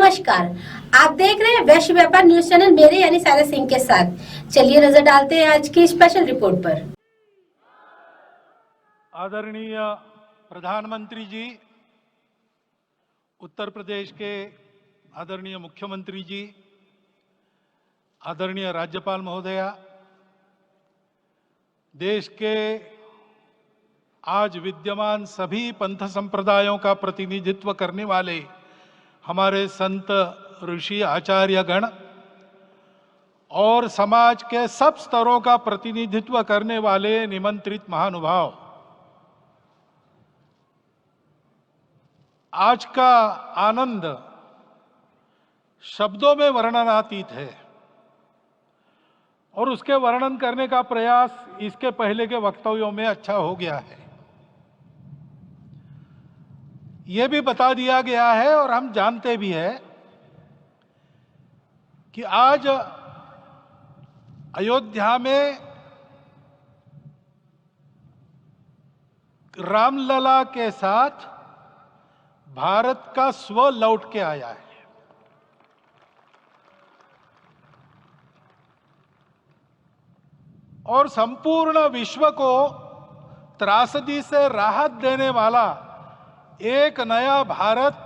नमस्कार, आप देख रहे हैं वैश्य व्यापार न्यूज चैनल मेरे यानी सारा सिंह के साथ। चलिए नजर डालते हैं आज की स्पेशल रिपोर्ट पर। आदरणीय प्रधानमंत्री जी, उत्तर प्रदेश के आदरणीय मुख्यमंत्री जी, आदरणीय राज्यपाल महोदया, देश के आज विद्यमान सभी पंथ संप्रदायों का प्रतिनिधित्व करने वाले हमारे संत ऋषि आचार्य गण और समाज के सब स्तरों का प्रतिनिधित्व करने वाले निमंत्रित महानुभाव, आज का आनंद शब्दों में वर्णनातीत है और उसके वर्णन करने का प्रयास इसके पहले के वक्तव्यों में अच्छा हो गया है। यह भी बता दिया गया है और हम जानते भी हैं कि आज अयोध्या में रामलला के साथ भारत का स्व लौट के आया है। और संपूर्ण विश्व को त्रासदी से राहत देने वाला एक नया भारत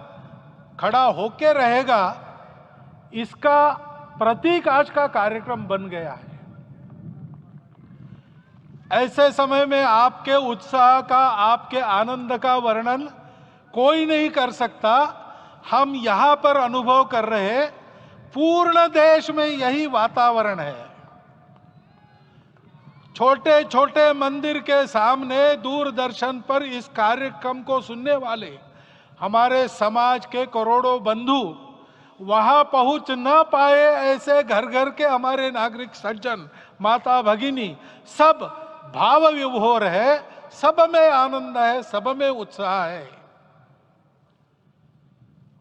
खड़ा होके रहेगा, इसका प्रतीक आज का कार्यक्रम बन गया है। ऐसे समय में आपके उत्साह का, आपके आनंद का वर्णन कोई नहीं कर सकता। हम यहां पर अनुभव कर रहे, पूर्ण देश में यही वातावरण है। छोटे छोटे मंदिर के सामने दूरदर्शन पर इस कार्यक्रम को सुनने वाले हमारे समाज के करोड़ों बंधु वहां पहुंच न पाए, ऐसे घर घर के हमारे नागरिक सज्जन, माता भगिनी सब भाव विभोर है, सब में आनंद है, सब में उत्साह है।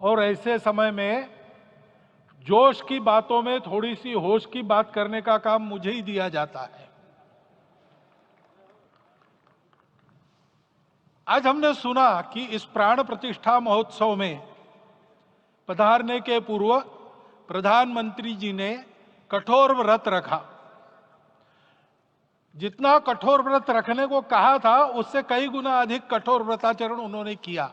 और ऐसे समय में जोश की बातों में थोड़ी सी होश की बात करने का काम मुझे ही दिया जाता है। आज हमने सुना कि इस प्राण प्रतिष्ठा महोत्सव में पधारने के पूर्व प्रधानमंत्री जी ने कठोर व्रत रखा। जितना कठोर व्रत रखने को कहा था, उससे कई गुना अधिक कठोर व्रताचरण उन्होंने किया।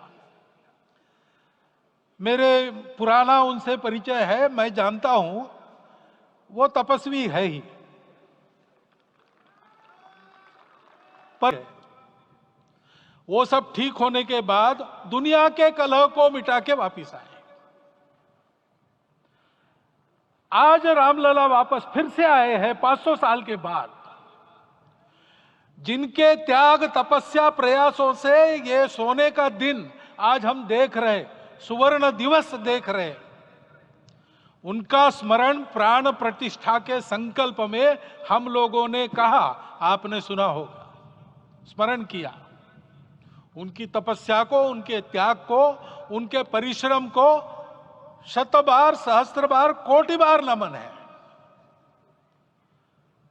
मेरे पुराना उनसे परिचय है, मैं जानता हूं वो तपस्वी है ही, पर वो सब ठीक होने के बाद दुनिया के कलह को मिटा के वापिस आए। आज रामलला वापस फिर से आए हैं 500 साल के बाद। जिनके त्याग, तपस्या, प्रयासों से ये सोने का दिन आज हम देख रहे, सुवर्ण दिवस देख रहे, उनका स्मरण प्राण प्रतिष्ठा के संकल्प में हम लोगों ने कहा, आपने सुना होगा, स्मरण किया। उनकी तपस्या को, उनके त्याग को, उनके परिश्रम को शत बार, सहस्त्र बार, कोटि बार नमन है।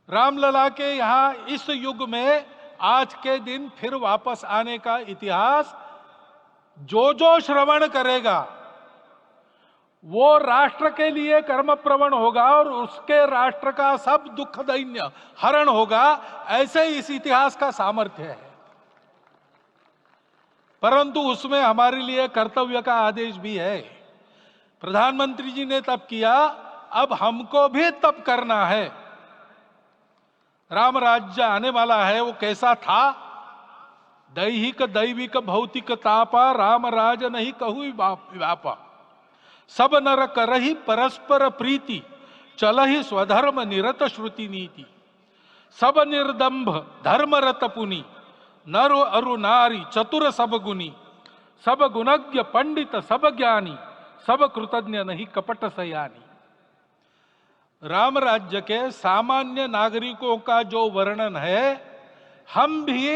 रामलला के यहां इस युग में आज के दिन फिर वापस आने का इतिहास जो जो श्रवण करेगा वो राष्ट्र के लिए कर्मप्रवण होगा और उसके राष्ट्र का सब दुख दैन्य हरण होगा। ऐसे इस इतिहास का सामर्थ्य है। परंतु उसमें हमारे लिए कर्तव्य का आदेश भी है। प्रधानमंत्री जी ने तप किया, अब हमको भी तप करना है। राम राज्य आने वाला है, वो कैसा था? दैहिक दैविक भौतिक तापा, राम राज नहीं कहु व्यापा। सब नर करहि परस्पर प्रीति, चलहि स्वधर्म निरत श्रुति नीति। सब निर्दंभ धर्मरत पुनि, नर अरु नारी चतुर सब गुनी। सब गुणज्ञ पंडित सब ज्ञानी, सब कृतज्ञ नहीं कपट सयानी। राम राज्य के सामान्य नागरिकों का जो वर्णन है, हम भी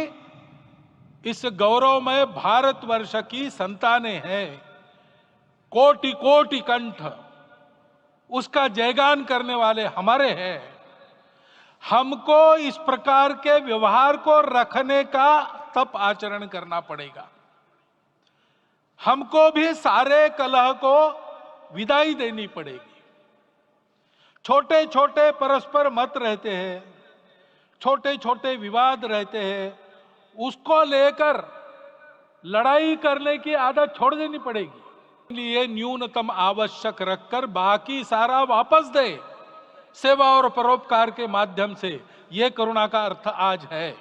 इस गौरवमय भारतवर्ष की संतानें हैं। कोटि कोटि कंठ उसका जयगान करने वाले हमारे हैं। हमको इस प्रकार के व्यवहार को रखने का तप आचरण करना पड़ेगा। हमको भी सारे कलह को विदाई देनी पड़ेगी। छोटे छोटे परस्पर मत रहते हैं, छोटे छोटे विवाद रहते हैं, उसको लेकर लड़ाई करने की आदत छोड़ देनी पड़ेगी। इसलिए न्यूनतम आवश्यक रखकर बाकी सारा वापस दे, सेवा और परोपकार के माध्यम से। यह करुणा का अर्थ आज है।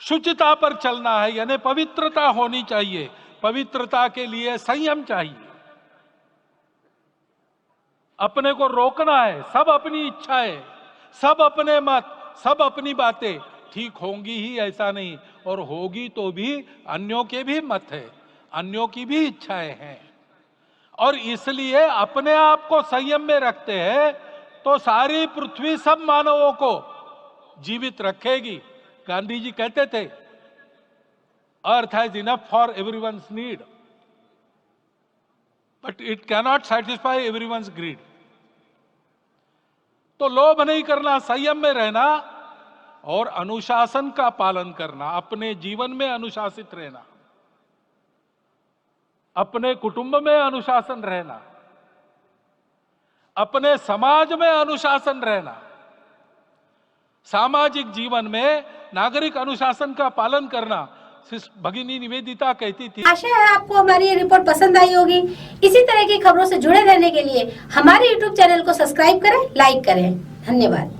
शुचिता पर चलना है, यानी पवित्रता होनी चाहिए। पवित्रता के लिए संयम चाहिए। अपने को रोकना है। सब अपनी इच्छाएं, सब अपने मत, सब अपनी बातें ठीक होंगी ही ऐसा नहीं, और होगी तो भी अन्यों के भी मत है, अन्यों की भी इच्छाएं हैं। और इसलिए अपने आप को संयम में रखते हैं तो सारी पृथ्वी सब मानवों को जीवित रखेगी। गांधी जी कहते थे, earth has enough for everyone's need, but it cannot satisfy everyone's greed. तो लोभ नहीं करना, संयम में रहना और अनुशासन का पालन करना, अपने जीवन में अनुशासित रहना, अपने कुटुंब में अनुशासन रहना, अपने समाज में अनुशासन रहना। सामाजिक जीवन में नागरिक अनुशासन का पालन करना। भगिनी निवेदिता कहती थी। आशा है आपको हमारी ये रिपोर्ट पसंद आई होगी। इसी तरह की खबरों से जुड़े रहने के लिए हमारे YouTube चैनल को सब्सक्राइब करें, लाइक करें। धन्यवाद।